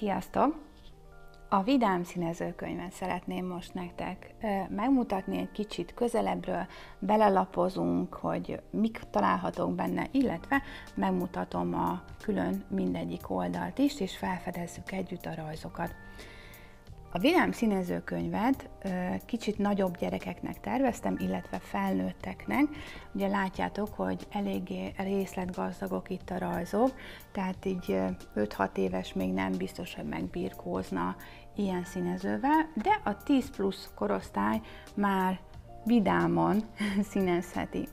Sziasztok! A Vidám színezőkönyvet szeretném most nektek megmutatni egy kicsit közelebbről, belelapozunk, hogy mik találhatók benne, illetve megmutatom a külön mindegyik oldalt is, és felfedezzük együtt a rajzokat. A Vidám színezőkönyvet kicsit nagyobb gyerekeknek terveztem, illetve felnőtteknek. Ugye látjátok, hogy eléggé részletgazdagok itt a rajzok, tehát így 5-6 éves még nem biztos, hogy megbirkózna ilyen színezővel, de a 10 plusz korosztály már vidáman színezheti.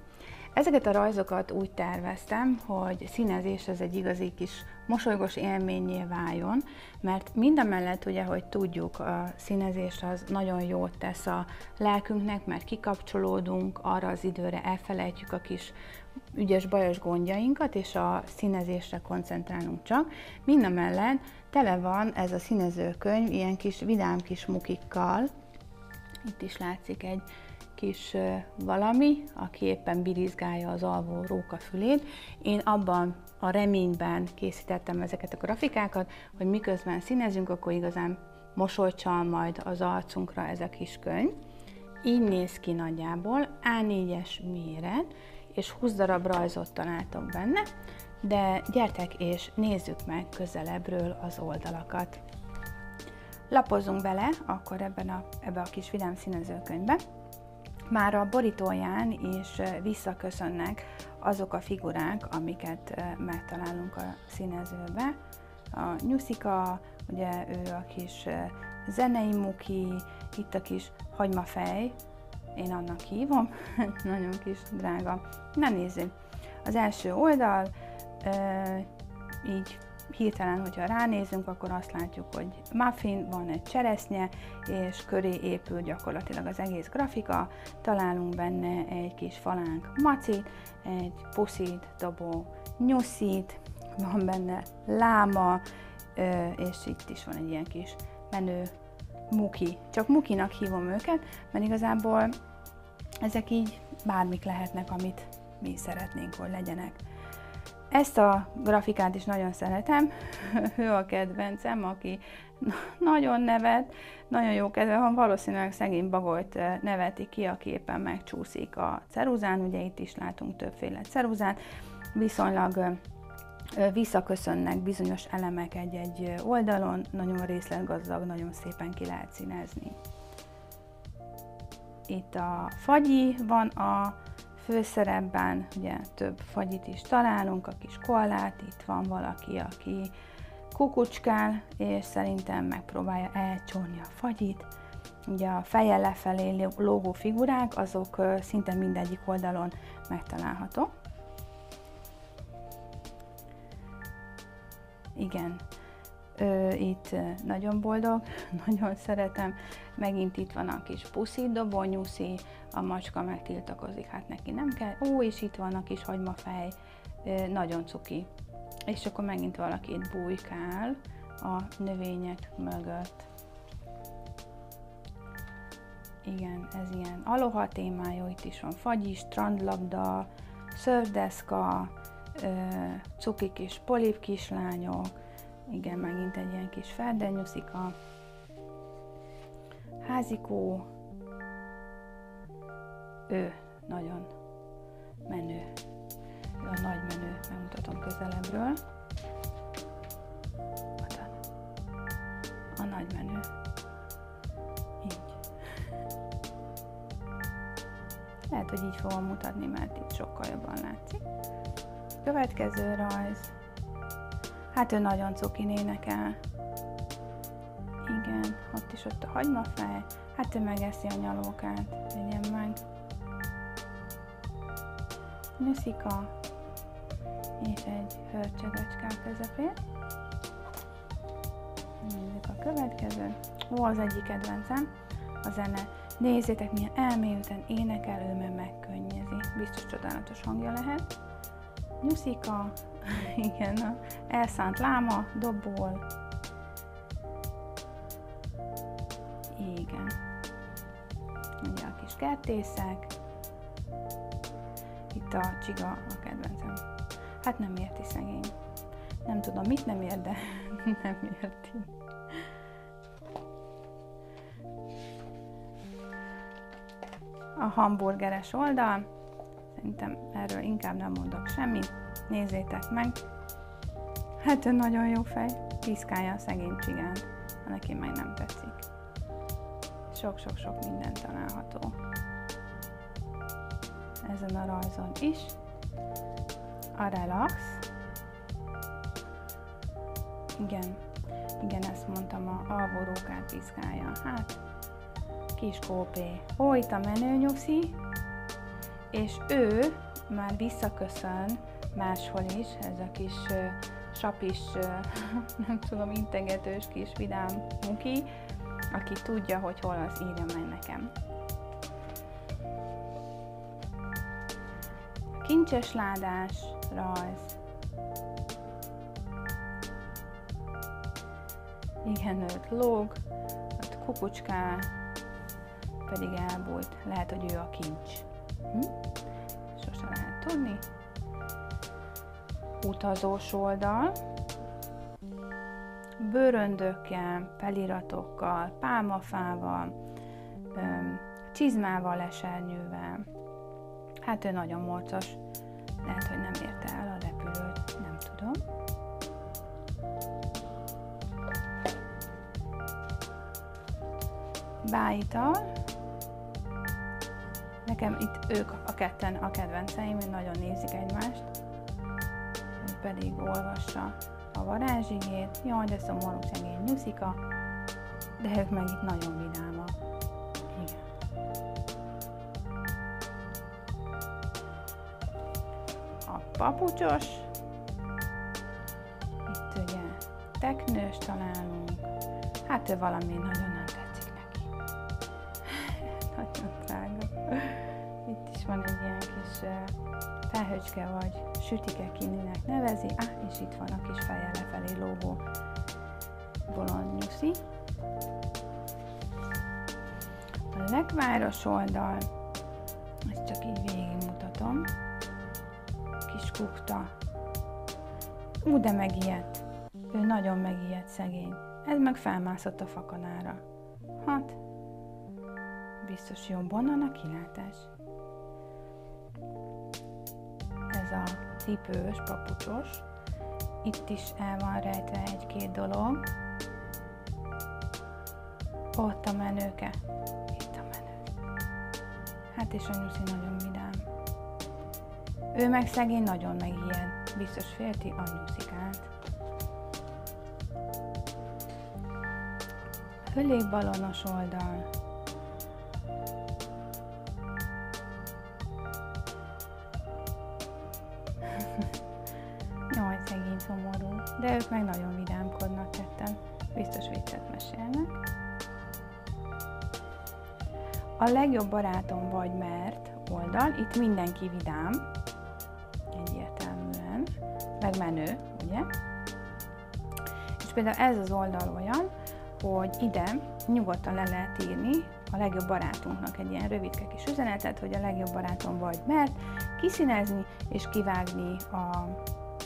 Ezeket a rajzokat úgy terveztem, hogy színezés az egy igazi kis mosolygós élménnyé váljon, mert mindamellett ugye, hogy tudjuk, a színezés az nagyon jót tesz a lelkünknek, mert kikapcsolódunk, arra az időre elfelejtjük a kis ügyes-bajos gondjainkat, és a színezésre koncentrálunk csak. Mindamellett tele van ez a színezőkönyv ilyen kis vidám kis mukikkal. Itt is látszik egy kis valami, aki éppen birizgálja az alvó róka fülét. Én abban a reményben készítettem ezeket a grafikákat, hogy miközben színezünk, akkor igazán mosolyt csal majd az arcunkra ez a kis könyv. Így néz ki nagyjából, A4-es méret, és 20 darab rajzot találtok benne, de gyertek és nézzük meg közelebbről az oldalakat. Lapozzunk bele akkor ebbe a kis vidám színezőkönyvbe. Már a borítóján is visszaköszönnek azok a figurák, amiket megtalálunk a színezőbe. A Nyuszika, ugye ő a kis zenei muki, itt a kis hagymafej, én annak hívom, nagyon kis drága. Na nézzük, az első oldal, így hirtelen, hogyha ránézünk, akkor azt látjuk, hogy muffin, van egy cseresznye, és köré épül gyakorlatilag az egész grafika. Találunk benne egy kis falánk macit, egy puszit dobó nyuszit, van benne láma, és itt is van egy ilyen kis menő muki. Csak mukinak hívom őket, mert igazából ezek így bármik lehetnek, amit mi szeretnénk, hogy legyenek. Ezt a grafikát is nagyon szeretem, ő a kedvencem, aki nagyon nevet, nagyon jó kedve van, valószínűleg szegény bagolyt neveti ki, aki éppen megcsúszik a ceruzán, ugye itt is látunk többféle ceruzát, viszonylag visszaköszönnek bizonyos elemek egy-egy oldalon, nagyon részletgazdag, nagyon szépen ki lehet színezni. Itt a fagyi van a főszerepben, ugye több fagyit is találunk, a kis koalát, itt van valaki, aki kukucskál, és szerintem megpróbálja elcsorni a fagyit. Ugye a feje lefelé lógó figurák, azok szinte mindegyik oldalon megtalálható. Igen, itt nagyon boldog, nagyon szeretem. Megint itt van a kis puszi, dobó nyuszi, a macska megtiltakozik, hát neki nem kell. Ó, és itt van a kis hagymafej, nagyon cuki. És akkor megint valaki itt bujkál a növények mögött. Igen, ez ilyen aloha témájú, itt is van fagyi, strandlabda, szörfdeszka, cuki kis polip kislányok, igen, megint egy ilyen kis ferdenyuszika, házikó, ő nagyon menő, ő a nagy menő, megmutatom közelebbről, a nagy menő, így. Lehet, hogy így fogom mutatni, mert itt sokkal jobban látszik. Következő rajz. Hát ő nagyon cukin énekel. Igen, ott a hagymafej. Hát ő megeszi a nyalókát. Legyen meg. Nyuszika. És egy hörcsögöcske a közepén. Nézzük a következő. Ó, az egyik kedvencem. A zene. Nézzétek, milyen elmélyülten énekel, ő meg megkönnyezi. Biztos csodálatos hangja lehet. Nyuszika, igen, a elszánt láma, dobol, igen, ugye a kis kertészek, itt a csiga a kedvencem, hát nem érti szegény, Nem tudom, mit nem ér, de nem érti. A hamburgeres oldal, szerintem erről inkább nem mondok semmit, nézzétek meg. Hát ő nagyon jó fej, piszkálja a szegény csigánt, ha neki meg nem tetszik. Sok-sok-sok minden található ezen a rajzon is. A relax. Igen, ezt mondtam, a alvórókát piszkálja. Hát, kis kópé. Ó, itt a menő nyuszi, és ő már visszaköszön máshol is, ez a kis sapis, nem tudom, integetős kis vidám muki, aki tudja, hogy hol az, írja meg nekem. Kincses ládás rajz. Igen, őt lóg, ott kukucská, pedig elbújt. Lehet, hogy ő a kincs. Sose lehet tudni. Utazós oldal. Bőröndökkel, feliratokkal, pálmafával, csizmával, esernyővel. Hát ő nagyon morcos. Lehet, hogy nem érte el a repülőt, nem tudom. Bájtal. Nekem itt ők a ketten a kedvenceim, nagyon nézik egymást. Ő pedig olvassa a varázsigét. Jaj, de szomorú szegény nyuszika. De ők meg itt nagyon vidámak. Igen. A papucsos. Itt ugye teknős találunk. Hát ő valami nagyon nem tetszik neki. Nagyon drága. Itt is van egy ilyen kis felhőcske vagy sütike, kininek nevezi. És itt van a kis fejjel lefelé lógó bolond nyuszi. A legváros oldal, ezt csak így végigmutatom. Kis kukta. De megijedt. Ő nagyon megijedt, szegény. Ez meg felmászott a fakanára. Hát, biztos jobban van a kilátás. Ez a cipős, papucsos. Itt is el van rejtve egy-két dolog. Ott a menőke. Itt a menő. Hát és a nyuszi nagyon vidám. Ő meg szegény nagyon megijed. Biztos félti a nyuszikát. Hőlégbalonos oldal. Jaj, szegény szomorú. De ők meg nagyon vidámkodnak ketten. Biztos viccet mesélnek. A legjobb barátom vagy mert oldal. Itt mindenki vidám. Egyértelműen. Meg menő, ugye? És például ez az oldal olyan, hogy ide nyugodtan le lehet írni a legjobb barátunknak egy ilyen rövidke kis üzenetet, hogy a legjobb barátom vagy, mert kiszínezni és kivágni a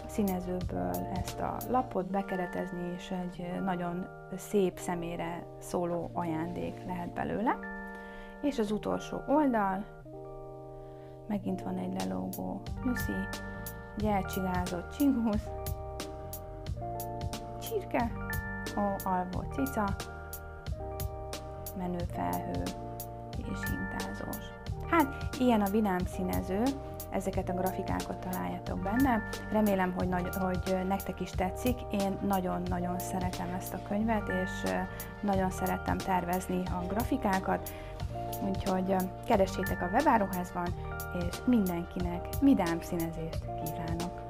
színezőből ezt a lapot, bekeretezni, és egy nagyon szép személyre szóló ajándék lehet belőle. És az utolsó oldal, megint van egy lelógó nyuszi, egy elcsigázott csingusz, csirke, alvó cica, menő felhő és hintázós. Hát, ilyen a vidám színező, ezeket a grafikákat találjátok benne. Remélem, hogy nektek is tetszik. Én nagyon-nagyon szeretem ezt a könyvet, és nagyon szerettem tervezni a grafikákat. Úgyhogy keressétek a webáruházban, és mindenkinek vidám színezést kívánok!